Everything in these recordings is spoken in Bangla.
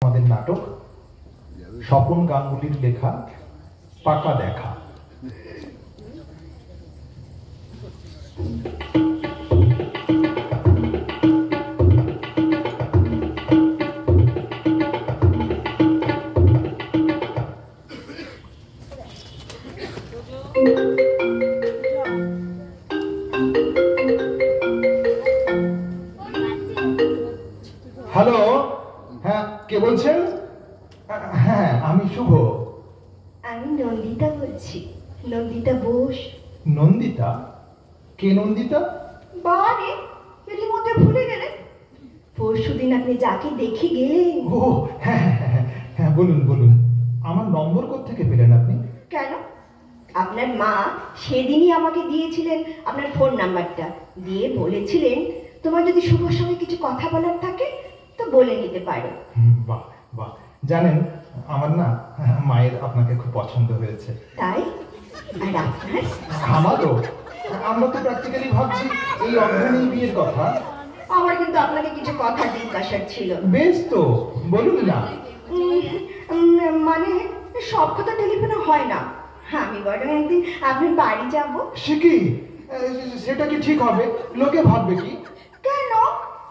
আমাদের নাটক স্বপন গাঙ্গুলির লেখা পাকা দেখা। হ্যালো, হ্যাঁ কে বলছেন? হ্যাঁ আমি শুভ। আমি নন্দিতা বলছি, নন্দিতা বোস। নন্দিতা? কে নন্দিতা? বারে এর মধ্যে ভুলে গেলেন? পরশুদিন আপনি যাকে দেখে গেলেন। ও হ্যাঁ হ্যাঁ হ্যাঁ হ্যাঁ, বলুন বলুন। আমার নম্বর কোত্থেকে পেলেন আপনি? কেন? আপনার মা সেদিনই আমাকে দিয়েছিলেন আপনার ফোন নাম্বারটা, দিয়ে বলেছিলেন তোমার যদি শুভর সঙ্গে কিছু কথা বলার থাকে তো বলে নিতে পারো। বাহ বাহ, জানেন আমার না মায়ের আপনাকে খুব পছন্দ হয়েছে। তাই? আর আপনার? আমারও। আমরা তো প্র্যাকটিক্যালি ভাবছি এই অজ্ঞানেই বিয়ের কথা। আমার কিন্তু আপনাকে কিছু কথা জিজ্ঞাসার ছিল। বেশ তো, বলুন না। মানে সব কথা টেলিফোনে হয় না, আমি বরং একদিন আপনার বাড়ি যাব। সে কি? সেটা কি ঠিক হবে? লোকে ভাববে কি? কেন?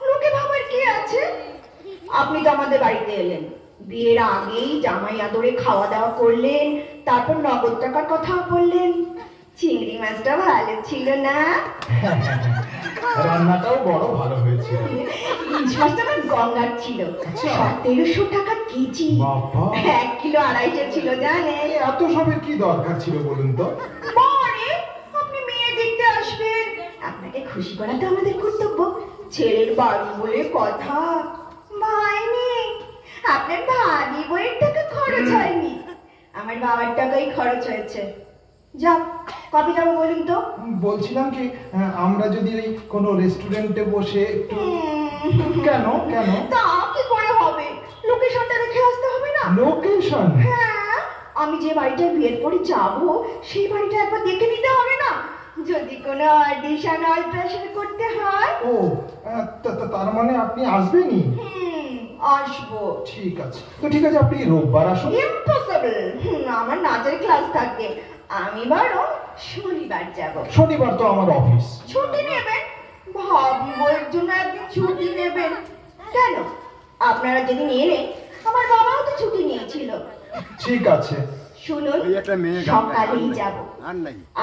লোকে ভাবার কি আছে? আপনি তো আমাদের বাড়িতে এলেন, বিয়ের আগেই জামাই আদরে খাওয়া দাওয়া করলেন, তারপর নগদ টাকার কথাও বললেন। চিংড়ি মাছটা ভালো ছিল না? রান্নাটাও বড় ভালো হয়েছিল। ইলিশ মাছটা আমার গঙ্গার ছিল, 1300 টাকা কেজি। 1 কিলো 250 ছিল, জানেন? এত সবের কি দরকার ছিল বলুন তো? পরে আপনি মেয়ে দেখতে আসবেন, আপনাকে খুশি করা তো আমাদের কর্তব্য। ছেলের বাড়ি বলে কথা। ভাই নেই, আপনার ভাবি বইয়ের টাকা খরচ হয়নি, আমার বাবার টাকাই খরচ হয়েছে। যাক, কবে যাবো বলুন তো? বলছিলাম কি, আমরা যদি ওই কোনো রেস্টুরেন্টে বসে একটু। কেন কেন? তা কি করে হবে? লোকেশনটা দেখে আসতে হবে না? লোকেশন? হ্যাঁ, আমি যে বাড়িটা বিয়ের পরে যাবো সেই বাড়িটা একবার দেখে নিতে হবে না? যদি কোনো অডিশন অল্ট্রেশন করতে হয়। ও, তার মানে আপনি আসবেনই? আসবো। ঠিক আছে, তো ঠিক আছে, আপনি রোববার আসুন। ইম্পসিবল, আমার নাচের ক্লাস থাকে, আমি বরং শনিবার যাব। শনিবার তো আমার অফিস। ছুটি নেবেন? ভাবি বইয়ের জন্য একদিন ছুটি নেবেন কেন? আপনারা যেদিন এলেন আমার বাবাও তো ছুটি নিয়েছিল। ঠিক আছে, শুনুন, সকালেই যাব,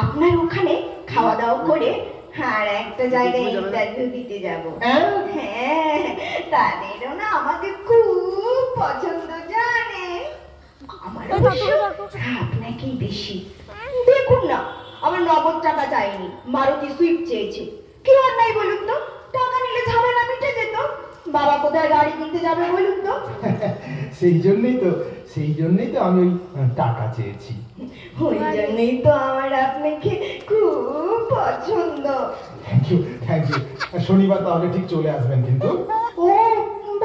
আপনার ওখানে খাওয়া দাওয়া করে আর একটা জায়গায় ইন্টারভিউ দিতে যাব। হ্যাঁ, তাদেরও না আমাকে খুব পছন্দ, জানে? আমার আপনাকেই বেশি। দেখুন না, আমার নগদ টাকা চাইনি, মারুতি সুইফট চেয়েছে। কি আর নাই বলুন তো? টাকা নিলে ঝামেলা মিটে যেত। বাবা কোথায় গাড়ি কিনতে যাবে বলুন তো? সেই জন্যই তো আমি ওই টাকা চেয়েছি। ওই জন্যই তো আমার আপনাকে খুব পছন্দ। Thank you thank you. শনিবার তাহলে ঠিক চলে আসবেন কিন্তু। ও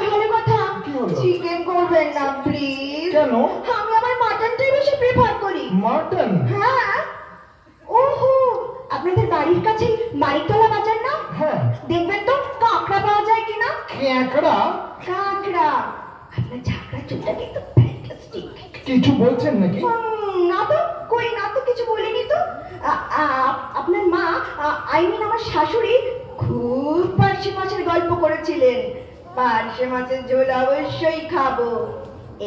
ভালো কথা। কি হলো? চিকেন করবেন না প্লিজ। কেন? আমি আমার মাটনটাই বেশি প্রেফার করি। মাটন? হ্যাঁ। ওহো, আপনাদের বাড়ির কাছে মানিকতলা বাজার না? হ্যাঁ। দেখবেন তো কাঁকড়া পাওয়া যায় কিনা। কাঁকড়া? কাঁকড়া। আপনার ঝাঁকড়া চুলটা কিন্তু ফ্যান্টাস্টিক। কিছু বলছেন নাকি? না তো, কই না তো, কিছু বলিনি তো। আপনার মা, আই মিন আমার শাশুড়ি খুব পার্শে মাছের গল্প করেছিলেন। পার্শে মাছের ঝোল অবশ্যই খাবো।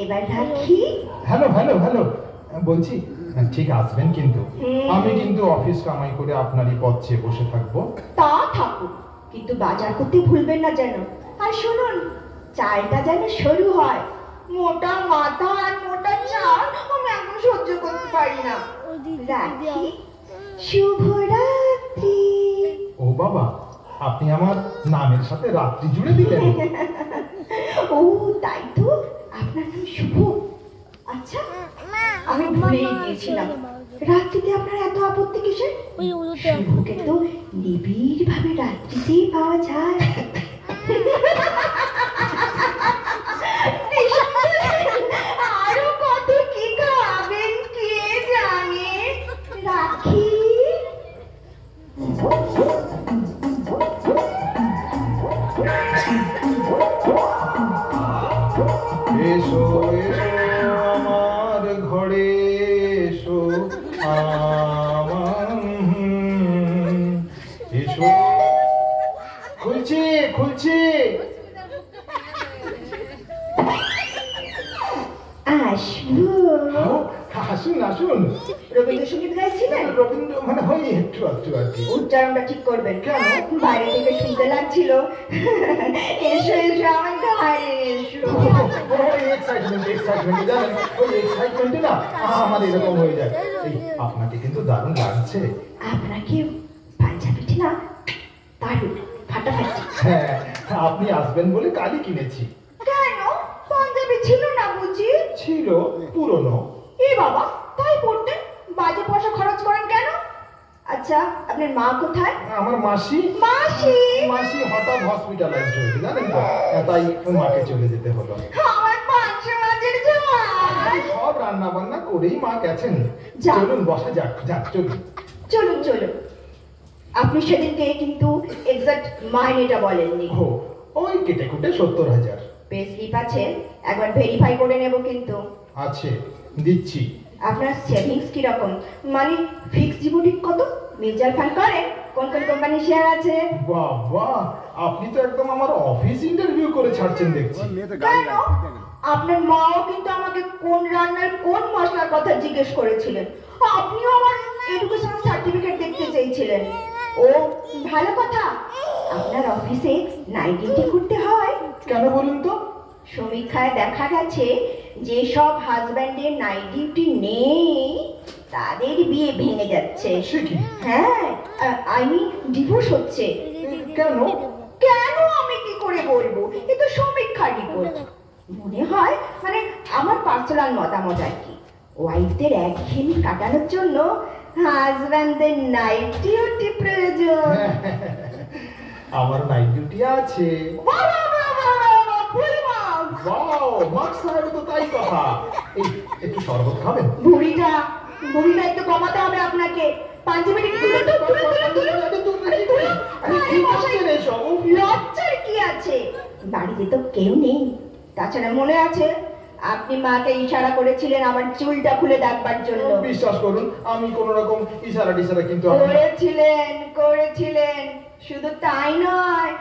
এবার রাখি। হ্যালো হ্যালো হ্যালো, বলছি ঠিক আসবেন কিন্তু। আমি কিন্তু অফিস কামাই করে আপনারই পথ চেয়ে বসে থাকবো। তা থাকুন, কিন্তু বাজার করতে ভুলবেন না যেন। আর শুনুন, চালটা যেন সরু হয়। মোটা মাথা আর মোটা চাল আমি এখন সহ্য করতে পারি না। রাখি। শুভরাত্রি। ও বাবা, আপনি আমার নামের সাথে রাত্রি জুড়ে দিলেন। ও তাই তো, আপনার নাম শুভ। আচ্ছা, আমি ভুলেই গিয়েছিলাম, রাত্রিতে আপনার এত আপত্তি কিসের? শুভকে তো নিবিড় ভাবে রাত্রিতেই পাওয়া যায়। আরো কত কি খাবেন কে জানে। রাখি। বেশ এসো এসো আমার ঘরে এসো আমার এসো খুলছি খুলছি আসবো। আসুন আসুন। রবীন্দ্রসঙ্গীত গাইছিলেন? রবীন্দ্র মানে হয় একটু একটু আর কি। উচ্চারণটা ঠিক করবেন। কেন? বাইরে থেকে শুনতে লাগছিল এসো এসো আমার ঘরে এসো। ওই এক্সাইটমেন্ট জানেন, ওই এক্সাইটমেন্টে না আমার এরকম হয়ে যায়। এই আপনাকে কিন্তু দারুণ লাগছে। আপনাকে পাঞ্জাবিটি না দারুণ ফাটাফাটি। হ্যাঁ আপনি আসবেন বলে কালই কিনেছি। কেন পাঞ্জাবি ছিল না বুঝি? ছিল পুরনো। এ বাবা তাই পড়তেন, বাজে পয়সা খরচ করেন কেন? আচ্ছা আপনার মা কোথায়? আমার মাসি মাসি মাসি হঠাৎ হসপিটালাইজড হয়েছে জানেন তো, তাই মাকে চলে যেতে হলো। আমার 500 মাসের জোয়ান। সব রান্না বান্না করেই মা গেছেন। যাক। চলুন বসা যাক যাক চলুন। চলুন চলুন। আপনি সেদিনকে কিন্তু এক্সাক্ট মাইনেটা বলেননি। ও ওই কেটে কুটে 70,000 পে স্লিপ আছে, একবার ভেরিফাই করে নেব কিন্তু। আছে, দিচ্ছি। আপনার সেভিংস কি রকম? মানে ফিক্সড ডিপোজিট কত? মিউচুয়াল ফান্ড করেন? কোন কোন কোম্পানি শেয়ার আছে? বাহ বাহ, আপনি তো একদম আমার অফিস ইন্টারভিউ করে ছাড়ছেন দেখছি। কেন? আপনার মাও কিন্তু আমাকে কোন রান্নার কোন মশলার কথা জিজ্ঞেস করেছিলেন। আপনিও আমার এডুকেশন সার্টিফিকেট দেখতে চেয়েছিলেন। ও ভালো কথা। আপনার অফিসে নাইট ডিউটি করতে হয় কেন বলুন তো? সমীক্ষায় দেখা গেছে যে সব হাজব্যান্ডের নাইট ডিউটি নেই তাদের বিয়ে ভেঙে যাচ্ছে। সে কি? হ্যাঁ, আই মিন ডিভোর্স হচ্ছে। কেন? কেন আমি কি করে বলবো? এ তো সমীক্ষা রিপোর্ট। মনে হয় মানে আমার পার্সোনাল মতামত আর কি, ওয়াইফদের একঘেয়েমি কাটানোর জন্য হাজব্যান্ডদের নাইট ডিউটি প্রয়োজন। আমার নাইট ডিউটি আছে। ওয়াও, মার্কস সাহেব তো তাই কথা। এই একটু শরবত খাবেন? ভুঁড়িটা ভুঁড়িটা একটু কমাতে হবে আপনাকে। পাঞ্জাবিটা লজ্জার কি আছে? বাড়িতে তো কেউ নেই। তাছাড়া মনে আছে আপনি মাকে ইশারা করেছিলেন আমার চুলটা খুলে দেখবার জন্য? বিশ্বাস করুন আমি কোন রকম ইশারা টিশারা কিন্তু করেছিলেন। শুধু তাই নয়,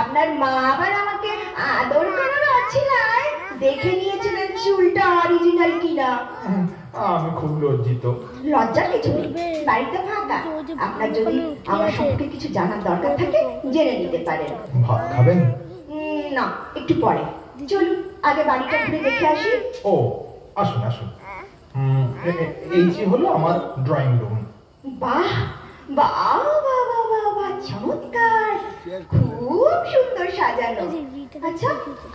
আপনার মা আবার আমাকে আদর করার অছিলায় দেখে নিয়েছিলেন চুলটা অরিজিনাল কিনা। আমি খুব লজ্জিত। লজ্জার কিছু নেই, বাড়িতে ফাঁকা। আপনার যদি আমার সম্পর্কে কিছু জানার দরকার থাকে জেনে নিতে পারেন। ভাত খাবেন? না, একটু পরে। চলুন আগে বাড়িটা ঘুরে দেখে আসি। ও আসুন আসুন। এই যে হলো আমার ড্রয়িং রুম। বাহ বাহ বাহ বাহ বাহ বাহ, চমৎকার, খুব সুন্দর সাজানো। আচ্ছা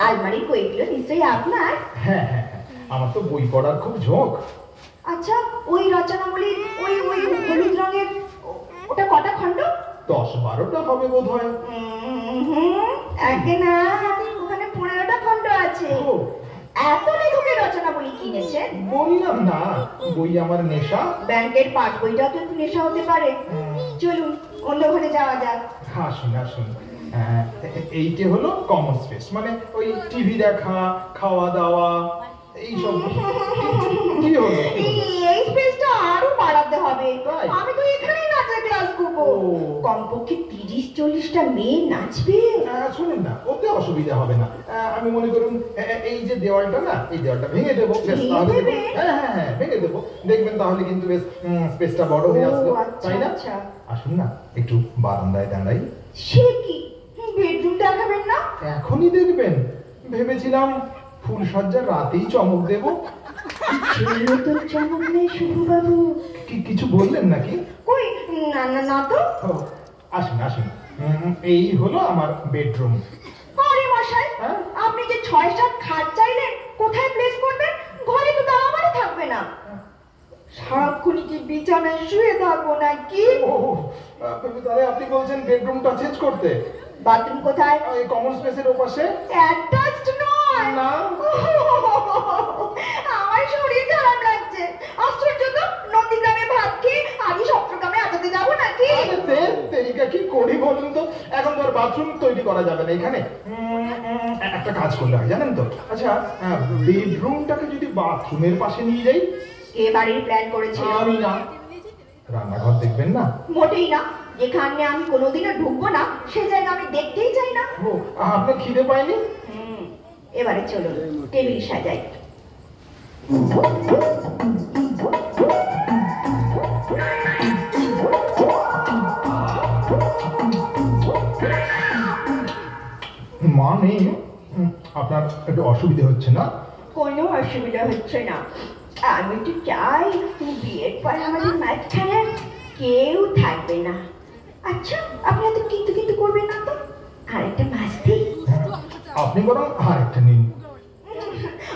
আলমারির বইগুলো নিশ্চয়ই আপনার? হ্যাঁ হ্যাঁ হ্যাঁ, আমার তো বই পড়ার খুব ঝোঁক। আচ্ছা ওই রচনাবলীর ওই ওই হলুদ রঙের ওটা কটা খণ্ড? 10-12টা হবে বোধ হয়। আগে না, ওখানে 15টা খণ্ড আছে। এত লেখকের রচনাবলী কিনেছেন? বললাম না, বই আমার নেশা। ব্যাংকের পাঠ বইটাও তো একটু নেশা হতে পারে। চলুন অন্য ঘরে যাওয়া যাক। আসুন আসুন। এইটা হলো কমন স্পেস, মানে ওই টিভি দেখা, খাওয়া দাওয়া, এইসব। কি হলো? এই স্পেসটা আরো বাড়াতে হবে। তাই? আমি তো এখানেই নাচের ক্লাস করব। কমপক্ষে 30-40টা মেয়ে নাচবে। শুনুন না, ওতে অসুবিধা হবে না। আমি মনে করুন এই যে দেওয়ালটা না, এই দেওয়ালটা ভেঙে দেবো। হ্যাঁ হ্যাঁ হ্যাঁ ভেঙে দেবো, দেখবেন তাহলে কিন্তু বেশ স্পেসটা বড় হয়ে আসলো, তাই না? আসুন না একটু বারান্দায় দাঁড়াই। সে কি, বেডরুম দেখাবেন না? এখনই দেখবেন? ভেবেছিলাম ফুলসজ্জার রাতেই চমক দেবো। চমক নেই শুভবাবু। কিছু বললেন নাকি? কই না না না তো। আসুন আসুন, এই হলো আমার বেডরুম। আরে মশাই, আপনি যে 6-7 খাট চাইলেন, কোথায় প্লেস করবেন? ঘরে তো দাঁড়াবারই থাকবে না। সারাক্ষণ কি বিছানায় শুয়ে থাকবো নাকি? তাহলে আপনি বলছেন বেডরুমটা চেঞ্জ করতে? বাথরুম কোথায়? এই কমন স্পেসের ওপাশে। অ্যাটাচড নয় না। আমার শরীর খারাপ লাগছে। আশ্চর্য তো, নন্দীগ্রামে ভাত খেয়ে আজ চট্টগ্রামে আজাতে যাবো নাকি? তেরিকা কি করি বলুন তো, এখন তো আর বাথরুম তৈরি করা যাবে না এখানে। এক একটা কাজ করলে হয় জানেন তো। আচ্ছা, বেডরুমটাকে যদি বাথরুমের পাশে নিয়ে যাই। কে বাড়ির প্ল্যান করেছে? আমি না। রান্নাঘর দেখবেন না? মোটেই না। যেখানে আমি কোনোদিনও ঢুকবো না সে জায়গা আমি দেখতেই চাই না। ও, আপনার খিদে পায়নি? এবারে চলো টেবিল সাজাই। মা নেই, আপনার একটু অসুবিধা হচ্ছে না? কোনো অসুবিধা হচ্ছে না। আমি তো চাই বিয়ের পর আমাদের মাঝখানে কেউ থাকবে না। আচ্ছা, আপনি তো কিন্তু কিন্তু করবেন না তো? আরেকটা মাছ দিই? আপনি বরং আরেকটা নিন।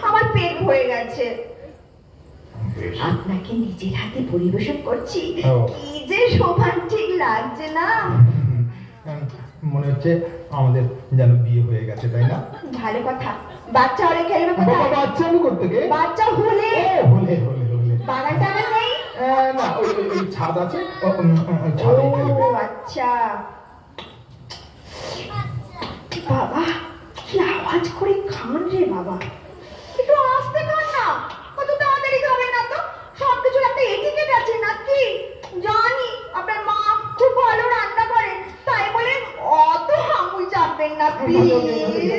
আমার পেট ভরে গেছে। আপনাকে নিজের হাতে পরিবেশন করছি, কি যে শোভান্তিক লাগছে না? মনে হচ্ছে আমাদের যেন বিয়ে হয়ে গেছে, তাই না? ভালো কথা। বাচ্চা হলে খেলবে কোথায়? বাচ্চা আমি করতে গে? বাচ্চা হলে হলে হলে হলে বাগান টাগান নেই? না, ওই ছাদ আছে, ছাদেই খেলবে। আচ্ছা। বাবা, কি আওয়াজ করে খান রে বাবা। একটু আস্তে খান না, কত তাড়াতাড়ি খাবেন না তো। সবকিছুর একটা এটিকেট আছে নাকি? জানি আপনার মা খুব ভালো রান্না করেন, তাই বলে অত হামুল চাপবেন না প্লিজ।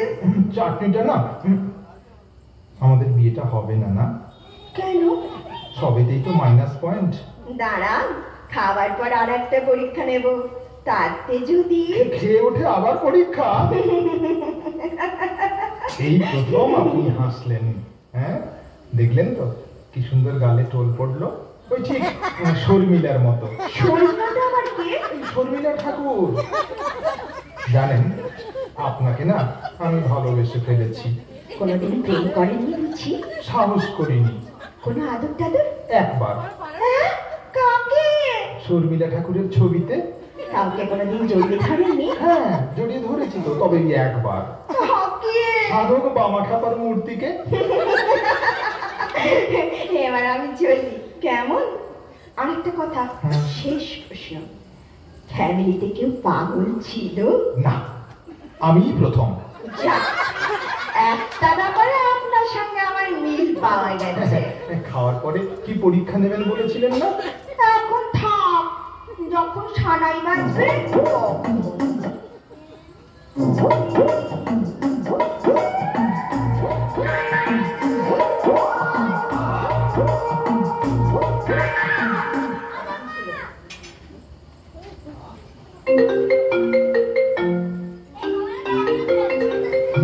চাটনিটা না, আমাদের বিয়েটা হবে না। না কেন? সবেতেই তো মাইনাস পয়েন্ট। দাঁড়ান, খাবার পর আর একটা পরীক্ষা নেব, তাতে যদি খেয়ে ওঠে আবার পরীক্ষা। এই প্রথম আপনি হাসলেন। হ্যাঁ, দেখলেন তো কি সুন্দর গালে টোল পড়লো। ওই ঠিক শর্মিলার মতো। শর্মিলাটা আবার কে? শর্মিলা ঠাকুর। জানেন, আপনাকে না আমি ভালোবেসে ফেলেছি। কোনোদিন প্রেম করেননি বুঝি? সাহস করিনি। কোনো আদর টাদর? একবার। কাকে? শর্মিলা ঠাকুরের ছবিতে। কাউকে কোনোদিন জড়িয়ে ধরেননি? হ্যাঁ, জড়িয়ে ধরেছি তো, তবে একবার। কাকে? সাধক বামা খাপার মূর্তিকে। এবার আমি চলি, কেমন? আরেকটা কথা, শেষ প্রশ্ন। ফ্যামিলিতে কেউ পাগল ছিল? না, আমিই প্রথম। একটা ব্যাপারে আপনার সঙ্গে আমার মিল পাওয়া গেছে। খাওয়ার পরে কি পরীক্ষা নেবেন বলেছিলেন না? এখন থাম, যখন সানাই বাজবে তখন।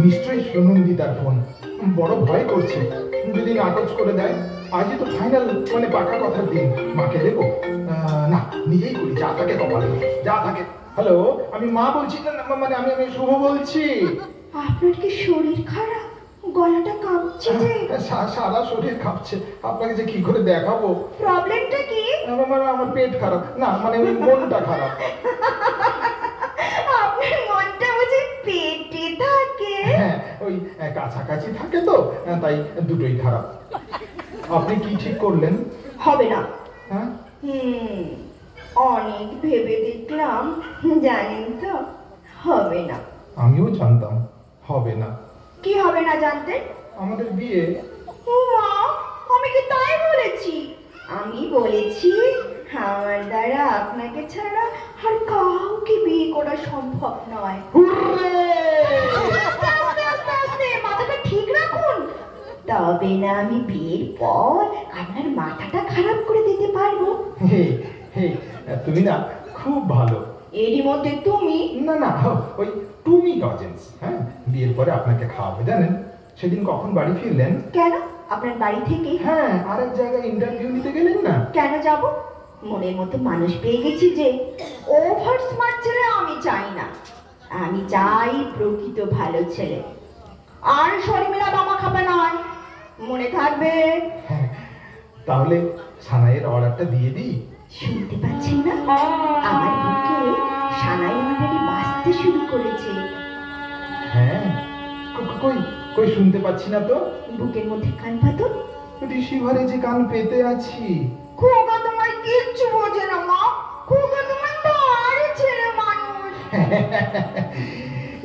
নিশ্চয়ই সুনন্দিতার ফোন। বড় ভয় করছে, যদি নাকচ করে দেয়। আজই তো ফাইনাল, মানে পাকা কথার দিন। মাকে দেবো না, নিজেই করি, যা থাকে কপালে, যা থাকে। হ্যালো, আমি মা বলছি না, মানে আমি শুভ বলছি। আপনার কি শরীর খারাপ? গলাটা কাঁপছে যে। সারা শরীর কাঁপছে, আপনাকে যে কি করে দেখাবো। প্রবলেমটা কি? আমার পেট খারাপ না, মানে ওই মনটা খারাপ। আপনার মনটা বুঝি পেটে থাকে? হ্যাঁ, ওই কাছাকাছি থাকে তো, তাই দুটোই খারাপ। আপনি কি ঠিক করলেন? হবে না। হ্যাঁ, অনেক ভেবে দেখলাম, জানেন তো, হবে না। আমিও জানতাম হবে না। কি হবে না জানতেন? আমাদের বিয়ে। মা, আমি কি তাই বলেছি? আমি বলেছি আমার দ্বারা আপনাকে ছাড়া আর কাউকে বিয়ে করা সম্ভব নয়। মাথাটা ঠিক রাখুন, তবে না আমি বিয়ের পর আপনার মাথাটা খারাপ করে দিতে পারবো। তুমি না খুব ভালো। এরই মধ্যে তুমি? না, ওই তুমি লজেন্স। হ্যাঁ, বিয়ের পরে আপনাকে খাওয়াবে। জানেন সেদিন কখন বাড়ি ফিরলেন? কেন, আপনার বাড়ি থেকে? হ্যাঁ, আরেক জায়গায় ইন্টারভিউ নিতে গেলেন না? কেন যাব? মনের মতো মানুষ পেয়ে গেছি যে। ওভার স্মার্ট ছেলে আমি চাই না, আমি চাই প্রকৃত ভালো ছেলে। আর শর্মিলা বামা খাবে নয়, মনে থাকবে। তাহলে সানাইয়ের অর্ডারটা দিয়ে দিই। শুনতে পাচ্ছেন না? আমার বুকে সানাই অলরেডি বাজতে শুরু করেছে। হ্যাঁ, কই শুনতে পাচ্ছি না তো। বুকের মধ্যে কান পাতন। রিসিভারে যে কান পেতে আছি। খোকা তোমার কিচ্ছু বোঝে না মা, খোকা তোমার তারে ছেলে মানুষ।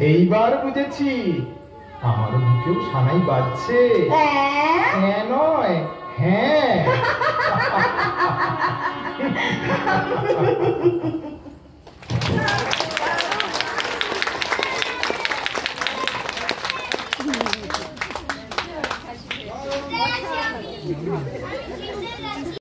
এইবার বুঝেছি, আমার মুখেও সানাই বাজছে। হ্যাঁ নয়, হ্যাঁ।